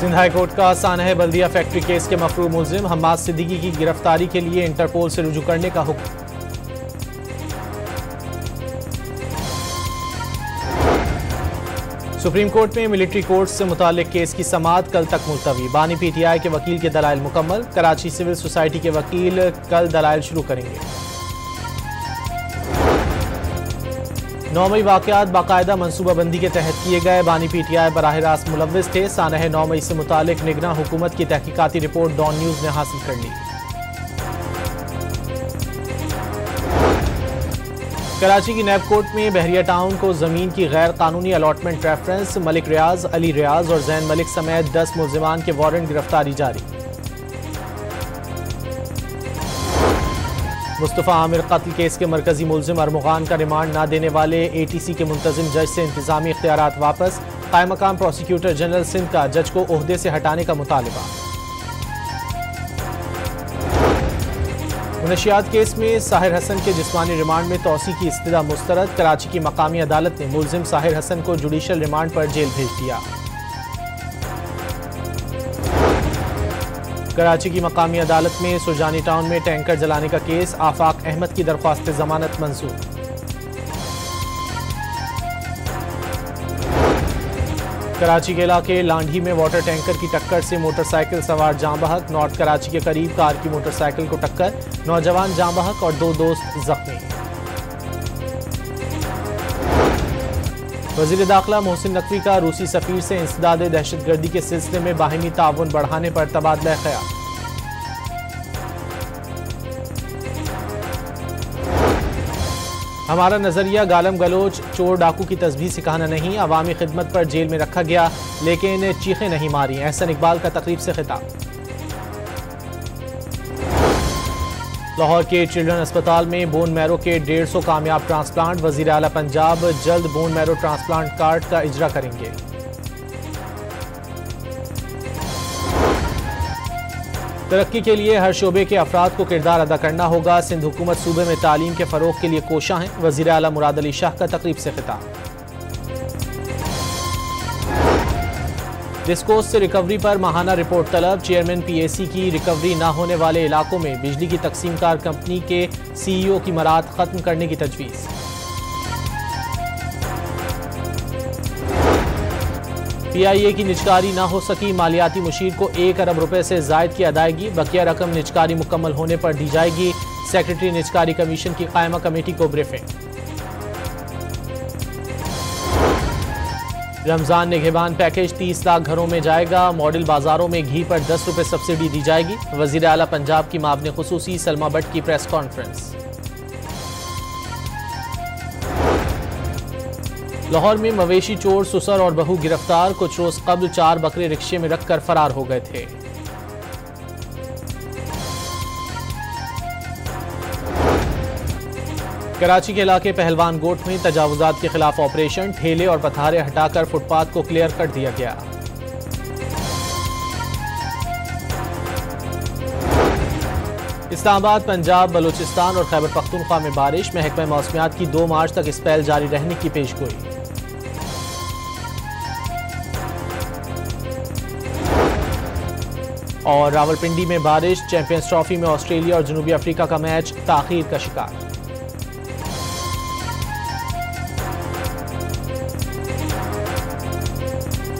Sindh high court का सानह बल्दिया factory case के मफरू मुलजिम हम्माद सिद्दीकी की गिरफ्तारी के लिए इंटरपोल से रुजू करने का हुक्म। सुप्रीम कोर्ट में मिलिट्री कोर्ट से मुतालिक केस की समाअत कल तक मुलतवी। बानी पीटीआई के वकील के दलाइल मुकम्मल। कराची सिविल सोसाइटी के वकील कल दलाइल शुरू करेंगे। 9 मई वाक़यात बाकायदा मनसूबाबंदी के तहत किए गए। बानी पीटीआई बराह रास्त मुलव्विस थे। सानह 9 मई से मुतालिक निगरान हुकूमत की तहकीकाती रिपोर्ट डॉन न्यूज़ ने हासिल कर ली। कराची की नैब कोर्ट में बहरिया टाउन को जमीन की गैर कानूनी अलॉटमेंट रेफरेंस मलिक रियाज, अली रियाज और जैन मलिक समेत 10 मुलजिमान के वारंट गिरफ्तारी जारी। मुस्तफ़ा आमिर कत्ल केस के मरकजी मुलजिम अरमुगान का रिमांड न देने वाले ATC के मुंतजिम जज से इंतजामी इख्तियारात वापस। कायम मकाम प्रोसिक्यूटर जनरल सिंध का जज को ओहदे से हटाने का मुतालबा। मुनशियात केस में साहिर हसन के जिस्मानी रिमांड में तौसी की इस्तदा मुस्तरद। कराची की मकामी अदालत ने मुलजिम साहिर हसन को जुडिशल रिमांड पर जेल भेज दिया। कराची की मकामी अदालत में सुरजानी टाउन में टैंकर जलाने का केस। आफाक अहमद की दरख्वास्त जमानत मंजूर। कराची के इलाके लांढी में वाटर टैंकर की टक्कर से मोटरसाइकिल सवार जाँ बहक। नॉर्थ कराची के करीब कार की मोटरसाइकिल को टक्कर, नौजवान जाँ बहक और 2 दोस्त जख्मी। वज़ीर दाखिला मोहसिन नकवी का रूसी सफीर से इंसदाद दहशतगर्दी के सिलसिले में बाहिमी ताउन बढ़ाने पर तबादला ख्याल। हमारा नजरिया गालम गलोच, चोर डाकू की तस्बीह सिखाना नहीं। अवामी खिदमत पर जेल में रखा गया लेकिन चीखें नहीं मारी। एहसन इकबाल का तकरीब से खिताब। लाहौर के चिल्ड्रन अस्पताल में बोन मैरो के 150 कामयाब ट्रांसप्लांट। वजीर आला पंजाब जल्द बोन मैरो ट्रांसप्लांट कार्ड का इजरा करेंगे। तरक्की के लिए हर शोबे के अफराद को किरदार अदा करना होगा। सिंध हुकूमत सूबे में तालीम के फरोग के लिए कोशां है। वजीर आला मुराद अली शाह का तकरीब से खिताब। डिस्कोस से रिकवरी पर माहाना रिपोर्ट तलब। चेयरमैन PAC की रिकवरी न होने वाले इलाकों में बिजली की तकसीमकार कंपनी के CEO की मराद खत्म करने की तजवीज़। PIA की निजकारी न हो सकी। मालियाती मुशीर को 1 अरब रुपए से जायद की अदायगी। बकिया रकम निजकारी मुकम्मल होने पर दी जाएगी। सेक्रेटरी निजकारी कमीशन की कायमा कमेटी को ब्रीफिंग। रमजान निगहबान पैकेज 30 लाख घरों में जाएगा। मॉडल बाजारों में घी पर 10 रुपए सब्सिडी दी जाएगी। वजीर आला पंजाब की मामले खुसूसी सलमा भट्ट की प्रेस कॉन्फ्रेंस। लाहौर में मवेशी चोर सुसर और बहू गिरफ्तार। कुछ रोज कबल 4 बकरे रिक्शे में रखकर फरार हो गए थे। कराची के इलाके पहलवान गोट में तजावुजात के खिलाफ ऑपरेशन। ठेले और पथारे हटाकर फुटपाथ को क्लियर कर दिया गया। इस्लामाबाद, पंजाब, बलूचिस्तान और खैबर पख्तूनख्वा में बारिश। महकमा मौसमियात की 2 मार्च तक स्पेल जारी रहने की पेशगोई। और रावलपिंडी में बारिश। चैंपियंस ट्रॉफी में ऑस्ट्रेलिया और जनूबी अफ्रीका का मैच ताखीर का शिकार।